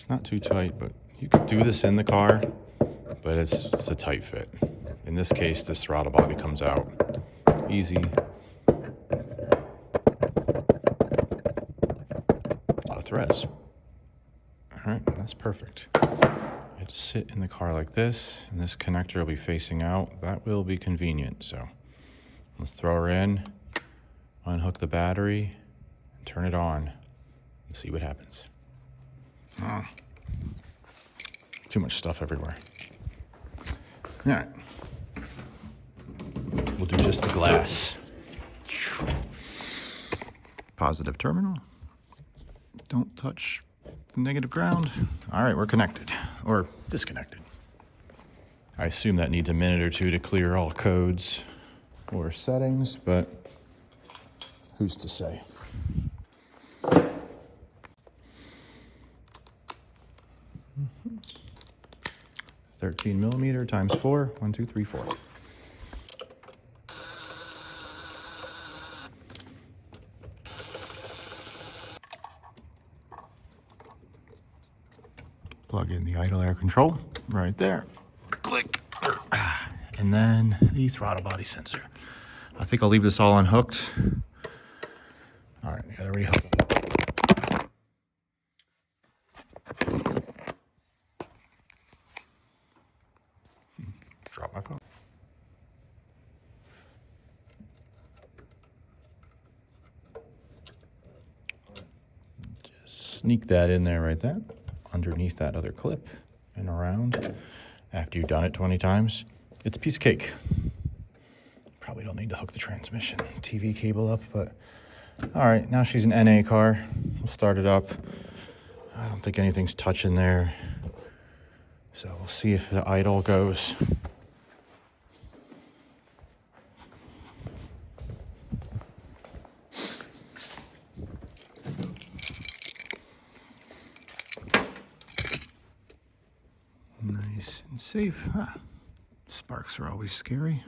It's not too tight, but you could do this in the car, but it's a tight fit. In this case, this throttle body comes out easy. A lot of threads. All right, that's perfect. I'd sit in the car like this, and this connector will be facing out. That will be convenient. So let's throw her in, unhook the battery, and turn it on, and see what happens. Too much stuff everywhere. All right. We'll do just the glass. Positive terminal. Don't touch the negative ground. All right, we're connected, or disconnected. I assume that needs a minute or two to clear all codes or settings, but who's to say? 13 millimeter times 4. 1, 2, 3, 4. Plug in the idle air control right there. Click. And then the throttle body sensor. I think I'll leave this all unhooked. All right, I gotta rehook it. Drop my phone. Just sneak that in there right there, underneath that other clip and around. After you've done it 20 times, it's a piece of cake. Probably don't need to hook the transmission TV cable up, but all right, now she's an NA car. We'll start it up. I don't think anything's touching there. So we'll see if the idle goes. Nice and safe. Sparks are always scary.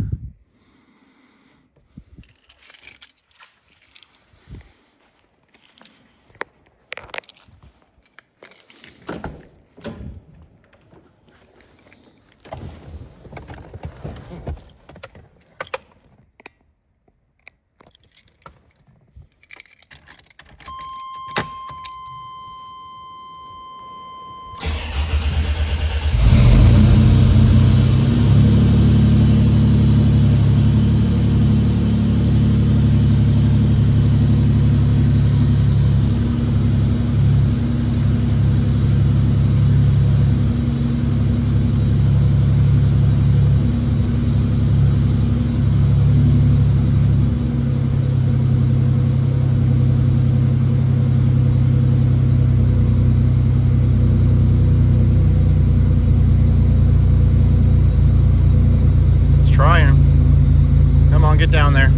Get down there.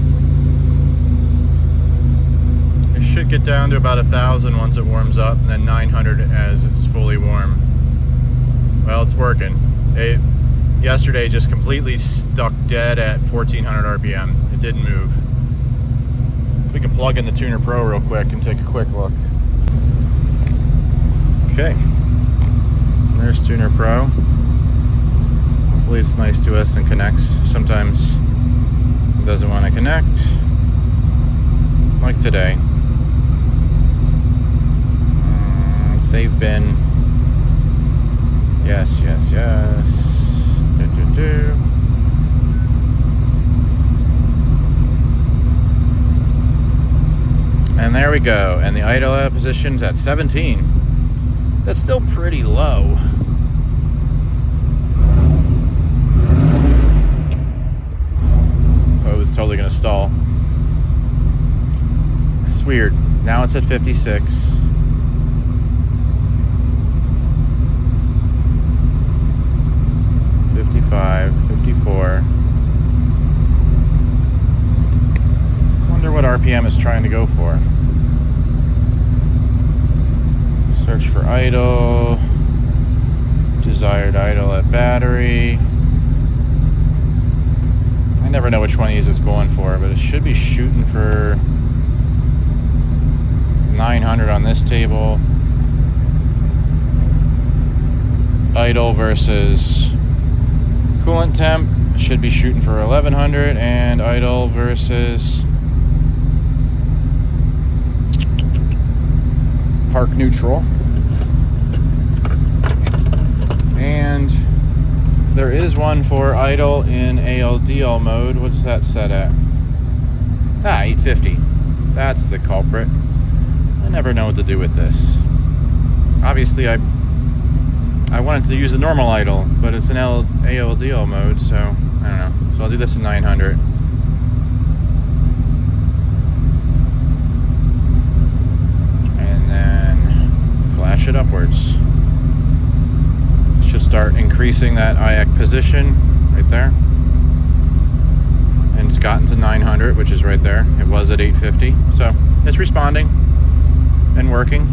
It should get down to about 1,000 once it warms up, and then 900 as it's fully warm. Well, it's working. It yesterday just completely stuck dead at 1,400 RPM. It didn't move. So we can plug in the Tuner Pro real quick and take a quick look. Okay, there's Tuner Pro. Hopefully it's nice to us and connects. Sometimes doesn't want to connect, like today. Save bin. Yes, yes, yes. And there we go. And the idle position's at 17. That's still pretty low. It's totally gonna stall. It's weird. Now it's at 56. Wonder what RPM is trying to go for. Search for idle. Desired idle at battery. I never know which one of these it's going for, but it should be shooting for 900 on this table. idle versus coolant temp. Should be shooting for 1100, and idle versus park neutral. And there is one for idle in ALDL mode. What does that set at? 850. That's the culprit. I never know what to do with this. Obviously, I wanted to use the normal idle, but it's an ALDL mode, so I don't know. So I'll do this in 900. And then flash it upwards. Should start increasing that IAC position right there. And it's gotten to 900, which is right there. It was at 850. So it's responding and working.